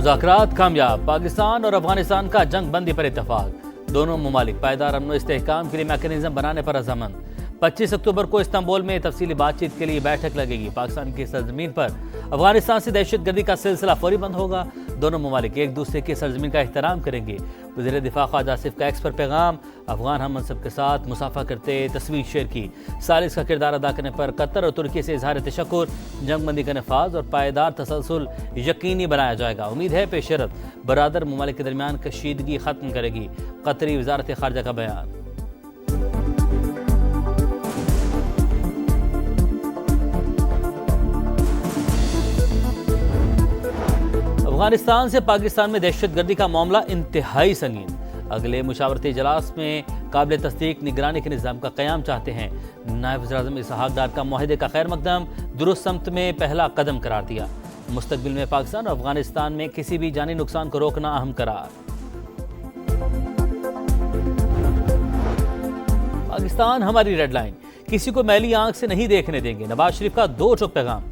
मुज़ाकरात कामयाब, पाकिस्तान और अफगानिस्तान का जंग बंदी पर इत्तफाक। दोनों ममालिक पायदार अमन इस्तेहकाम के लिए मैकेनिज्म बनाने पर रजामंद। 25 अक्टूबर को इस्तांबुल में तफसीली बातचीत के लिए बैठक लगेगी। पाकिस्तान की सरजमीन पर अफगानिस्तान से दहशतगर्दी का सिलसिला फौरी बंद होगा। दोनों ममालिक एक दूसरे की सरजमीन का एहतराम करेंगे। वज़ीर दिफा ख्वाजा आसिफ का एक्स पर पैगाम, अफगान हम मनसब के साथ मुसाफा करते तस्वीर शेयर की। सालिस का किरदार अदा करने पर कतर और तुर्की से इजहार तशक्कुर। जंगबंदी का नफाज और पायदार तसलसल यकीनी बनाया जाएगा। उम्मीद है पेशरत बरादर ममालिक के दरमियान कशीदगी खत्म करेगी। कतरी वजारत खारजा का बयान। अफगानिस्तान से पाकिस्तान में दहशतगर्दी का मामला इंतहाई संगीन। अगले मुशावरती इजलास में काबिल तस्दीक निगरानी के निज़ाम का क़याम चाहते हैं। नायब वज़ीर-ए-आज़म इसहाक डार का मुआहदे का खैर मकदम दुरुस्त समत में पहला कदम करार दिया। मुस्तकबिल में पाकिस्तान और अफगानिस्तान में किसी भी जानी नुकसान को रोकना अहम करार। पाकिस्तान हमारी रेड लाइन, किसी को मैली आंख से नहीं देखने देंगे। नवाज शरीफ का दो टुक पैगाम।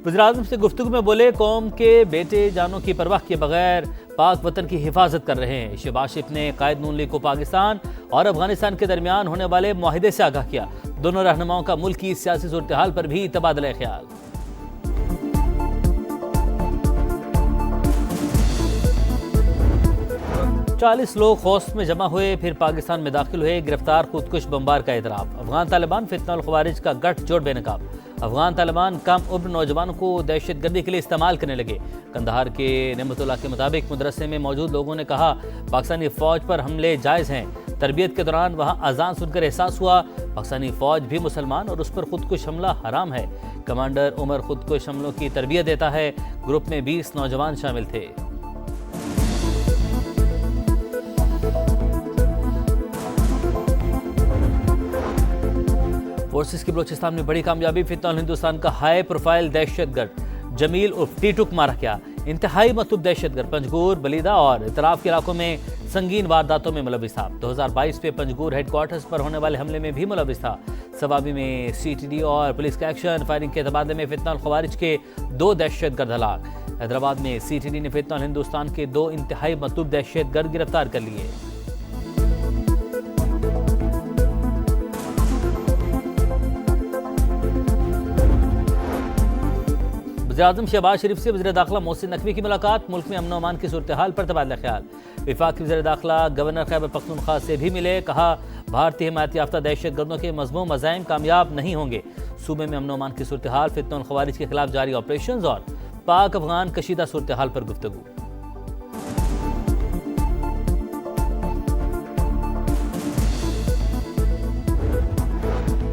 वज़ीर-ए-आज़म से गुफ्तगू में बोले, कौम के बेटे जानों की परवाह किए बगैर पाक वतन की हिफाजत कर रहे हैं। शहबाज शरीफ ने कायद नून लीग को पाकिस्तान और अफगानिस्तान के दरमियान होने वाले मुआहदे से आगाह किया। दोनों रहनुमाओं का मुल्क की सियासी सूरत हाल पर भी तबादला ख्याल। चालीस लोग खौस में जमा हुए, फिर पाकिस्तान में दाखिल हुए। गिरफ्तार खुदकुश बमबार का इतराफ। अफगान तालिबान फितना और खवारिज का गठजोड़ बेनकाब। अफगान तालिबान कम उम्र नौजवानों को दहशतगर्दी के लिए इस्तेमाल करने लगे। कंदहार के नेमतुल्लाह के मुताबिक मदरसे में मौजूद लोगों ने कहा पाकिस्तानी फौज पर हमले जायज़ हैं। तरबियत के दौरान वहाँ अजान सुनकर एहसास हुआ पाकिस्तानी फौज भी मुसलमान और उस पर खुदकुश हमला हराम है। कमांडर उमर खुदकुश हमलों की तरबियत देता है। ग्रुप में 20 नौजवान शामिल थे। फोर्सेस की बलोचिस्तान में बड़ी कामयाबी। फितना हिंदुस्तान का हाई प्रोफाइल दहशतगर्द जमील उर्फ टीटुक मारा गया। इंतहाई मतलूब दहशतगर्द पंजगूर, बलीदा और इतराफ के इलाकों में संगीन वारदातों में मुलविस था। 2022 में पंजगूर हेडक्वार्टर्स पर होने वाले हमले में भी मुलविस था। सवाबी में CTD और पुलिस का एक्शन। फायरिंग के तबादले में फितना और खवारिज के 2 दहशतगर्द हलाक। हैदराबाद में CTD ने फितना हिंदुस्तान के 2 इंतहाई मतलूब दहशतगर्द गिरफ्तार कर लिए। वज़ीर-ए-आज़म शहबाज शरीफ से वज़ीर दाखिला मोहसिन नकवी की मुलाकात। मुल्क में अमन अमान की सूरत हाल पर तबादला ख्याल। वफाकी वज़ीर दाखिला गवर्नर खैबर पख्तूनख्वा से भी मिले। कहा भारतीय हिमायत याफ्ता दहशतगर्दों के मज़मूम मज़ाइम कामयाब नहीं होंगे। सूबे में अमन अमान की सूरत हाल, फितना और खवारिज के खिलाफ जारी ऑपरेशन और पाक अफगान कशीदा सूरत हाल पर गुफ्तगू।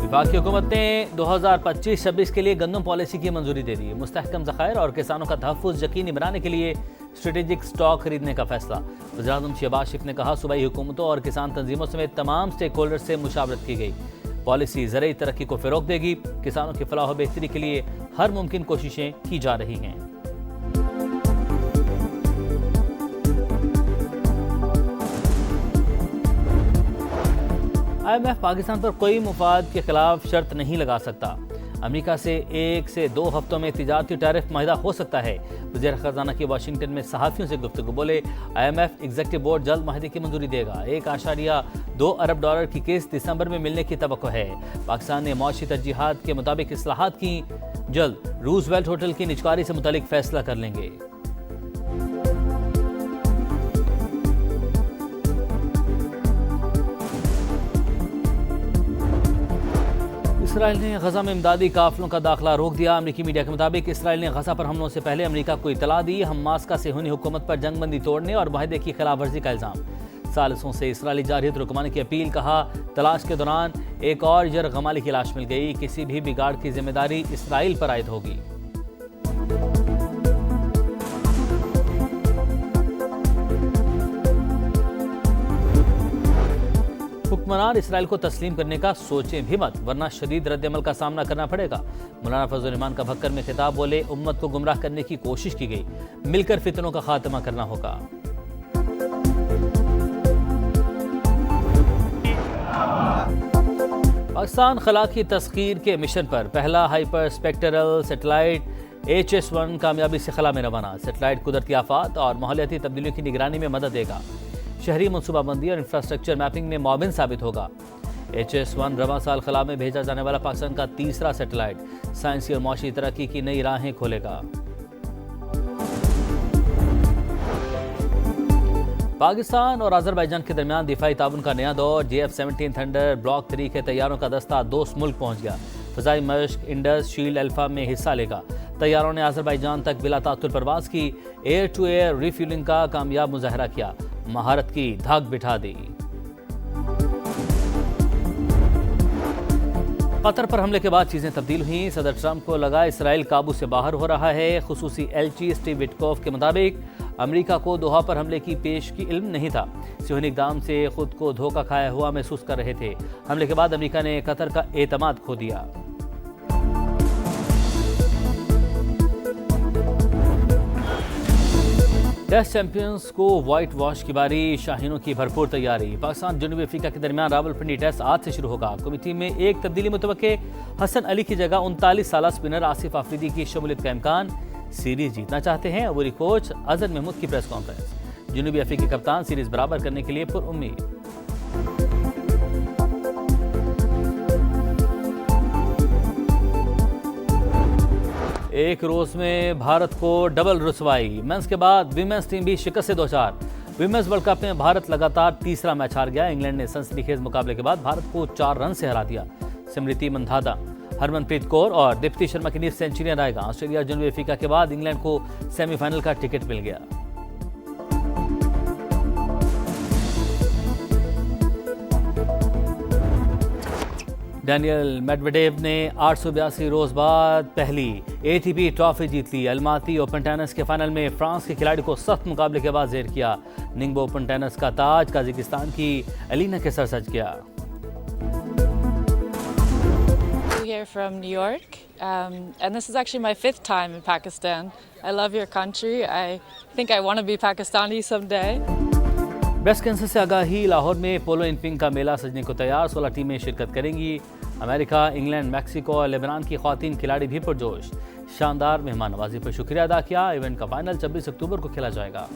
वफाकी हुकूमत ने 2025-26 के लिए गंदम पॉलिसी की मंजूरी दे दी। मुस्तहकम ज़खायर और किसानों का तहफ़्फ़ुज़ यकीनी बनाने के लिए स्ट्रेटेजिक स्टॉक खरीदने का फैसला। वज़ीर-ए-आज़म शहबाज शरीफ ने कहा सूबाई हुकूमतों और किसान तंजीमों समेत तमाम स्टेक होल्डर से मुशावरत की गई। पॉलिसी ज़रूरी तरक्की को फ़रोग़ देगी। किसानों की फलाह व बेहतरी के लिए हर मुमकिन कोशिशें की जा रही हैं। IMF पाकिस्तान पर कोई मुफाद के खिलाफ शर्त नहीं लगा सकता। अमेरिका से 1 से 2 हफ्तों में तिजारती टैरिफ माहिदा हो सकता है। वज़ीर ख़ज़ाना की वाशिंगटन में सहाफ़ियों से गुफ्तगू। बोले IMF एग्जीक्यूटिव बोर्ड जल्द माहिदे की मंजूरी देगा। $1.2 अरब की किस्त दिसंबर में मिलने की तवक्को है। पाकिस्तान ने मौशी तरजीहात के मुताबिक इस्लाहात की। जल्द रूजवेल्ट होटल की निजकारी से मुतालिक फैसला कर लेंगे। इसराइल ने गजा में इमदादी काफिलों का दाखिला रोक दिया। अमरीकी मीडिया के मुताबिक इसराइल ने गजा पर हमलों से पहले अमरीका को इतला दी। हमास का सेहूनी हुकूमत पर जंगबंदी तोड़ने और माहिदे की खिलाफ वर्जी का इल्ज़ाम। सालिसों से इसराइली जारहियत रुकवाने की अपील। कहा तलाश के दौरान एक और यरगमाली की लाश मिल गई। किसी भी बिगाड़ की जिम्मेदारी इसराइल पर आयद होगी। हुक्मरान इसराइल को तस्लीम करने का सोचें भी मत, वरना शदीद रद्दअमल का सामना करना पड़ेगा। मौलाना फजल रहमान का भक्कर में खिताब। बोले उम्मत को गुमराह करने की कोशिश की गई, मिलकर फितनों का खात्मा करना होगा। पाकिस्तान खला की तस्खीर के मिशन पर पहला हाइपर स्पेक्ट्रल सैटेलाइट HS-1 कामयाबी से खला में रवाना। सेटेलाइट कुदरती आफात और माहौलियाती तब्दीलियों की निगरानी में मदद देगा। शहरी मनसूबाबंदी और इंफ्रास्ट्रक्चर मैपिंग में मुआविन साबित होगा। HS-1 रवां साल खला में भेजा जाने वाला पाकिस्तान का तीसरा सेटेलाइट साइंसी और माशी तरक्की की नई राहें खोलेगा। पाकिस्तान और अजरबैजान के दरमियान दिफाई ताउन का नया दौर। JF-17 थंडर ब्लॉक 3 के तैयारों का दस्ता दोस्त मुल्क पहुंच गया। फ़ज़ाई मश्क इंडस शील्ड अल्फा में हिस्सा लेगा। तैयारों ने अजरबैजान तक बिला तातुल परवाज की। एयर टू एयर रिफ्यूलिंग का कामयाब मुजाहरा किया। महारत की धाक बिठा दी। कतर पर हमले के बाद चीजें तब्दील हुई। सदर ट्रंप को लगा इसराइल काबू से बाहर हो रहा है। खुसूसी एलची स्टीव विटकॉफ के मुताबिक अमेरिका को दोहा पर हमले की पेश की इल्म नहीं था। सियोनी इक़दाम से खुद को धोखा खाया हुआ महसूस कर रहे थे। हमले के बाद अमेरिका ने कतर का एतमाद खो दिया। टेस्ट चैंपियंस को व्हाइट वॉश की बारी। शाहीनों की भरपूर तैयारी। पाकिस्तान जनूबी अफ्रीका के दरमियान रावलपिंडी टेस्ट आज से शुरू होगा। कमेटी में एक तब्दीली मुतवक्के। हसन अली की जगह 39 साला स्पिनर आसिफ आफरीदी की शमूलियत का इम्कान। सीरीज जीतना चाहते हैं अबूरी कोच अजहर महमूद की प्रेस कॉन्फ्रेंस। जनूबी अफ्रीकी कप्तान सीरीज बराबर करने के लिए पुरउम्मीद। एक रोज में भारत को डबल रुसवाई। मेंस के बाद विमेंस टीम भी शिकस्त से दोचार। विमेंस वर्ल्ड कप में भारत लगातार तीसरा मैच हार गया। इंग्लैंड ने सनसनीखेज मुकाबले के बाद भारत को 4 रन से हरा दिया। स्मृति मंधाना, हरमनप्रीत कौर और दीप्ति शर्मा की 9 सेंचुरियां रहेगा। ऑस्ट्रेलिया जनूबी अफ्रीका के बाद इंग्लैंड को सेमीफाइनल का टिकट मिल गया। डैनियल मेडवेडेव ने 882 रोज बाद पहली ATP ट्रॉफी जीत ली। अलमाती ओपन टेनिस के फाइनल में फ्रांस के खिलाड़ी को सख्त मुकाबले के बाद जेर किया। निंगबो ओपन टेनिस का ताज कजाकिस्तान की एलिना के सर सज गया। Here from New York, and this is actually my 5th time in Pakistan. I love your country. I think I want to be Pakistani someday. Breast cancer से आगाही। लाहौर में पोलो इन pink का मेला सजने को तैयार। 16 टीमें शिरकत करेंगी। अमेरिका, इंग्लैंड, मैक्सिको और लेबनान की ख्वातीन खिलाड़ी भी पुरजोश। शानदार मेहमान नवाजी पर शुक्रिया अदा किया। इवेंट का फाइनल 26 अक्टूबर को खेला जाएगा।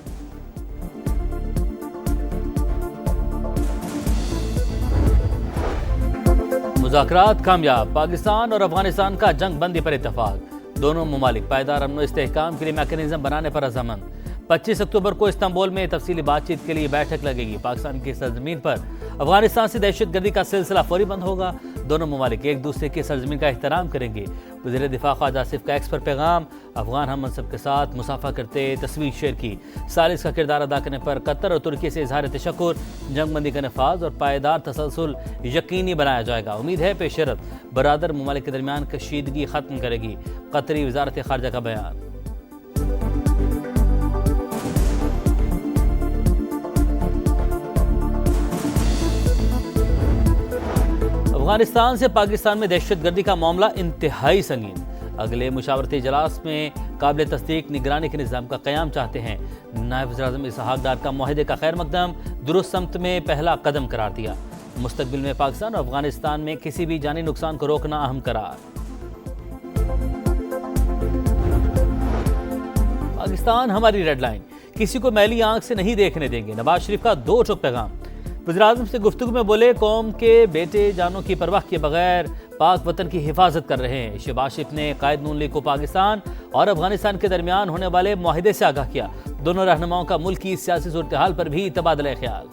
मुज़ाकरात कामयाब। पाकिस्तान और अफगानिस्तान का जंग बंदी पर इत्तफाक। दोनों ममालिक पायदार अमन और इस्तेहकाम के लिए मैकेनिज्म बनाने पर रज़ामंद। 25 अक्टूबर को इस्तांबुल में तफसीली बातचीत के लिए बैठक लगेगी। पाकिस्तान की सरजमीन पर अफगानिस्तान से दहशतगर्दी का सिलसिला फौरी बंद होगा। दोनों ममालिक एक दूसरे की सरजमीन का एहतराम करेंगे। वज़ीर दिफा ख्वाजा आसिफ का एक्स पर पैगाम। अफगान हम मनसब के साथ मुसाफा करते तस्वीर शेयर की। सालिस का किरदार अदा करने पर कतर और तुर्की से इजहार तशक्कुर। जंगबंदी का नफाज और पायदार तसलसल यकीनी बनाया जाएगा। उम्मीद है पेशरत बरादर ममालिक के दरमियान कशीदगी खत्म करेगी। कतरी वजारत खारजा का बयान। अफगानिस्तान से पाकिस्तान में दहशतगर्दी का मामला इंतहाई संगीन। अगले मुशावरती इजलास में काबिल तस्दीक निगरानी के निज़ाम का क़याम चाहते हैं। नायब वज़ीर-ए-आज़म इसहाक डार का मुआहदे का खैर मकदम दुरुस्त समत में पहला कदम करार दिया। मुस्तकबिल में पाकिस्तान और अफगानिस्तान में किसी भी जानी नुकसान को रोकना अहम करार। पाकिस्तान हमारी रेड लाइन, किसी को मैली आंख से नहीं देखने देंगे। नवाज शरीफ का 2 टोक पैगाम। वज़ीर-ए-आज़म से गुफ्तगू में बोले, कौम के बेटे जानों की परवाह किए बगैर पाक वतन की हिफाजत कर रहे हैं। शहबाज शरीफ ने कायद नून लीग को पाकिस्तान और अफगानिस्तान के दरमियान होने वाले मुआहदे से आगाह किया। दोनों रहनुमाओं का मुल्क की सियासी सूरत हाल पर भी तबादला ख्याल।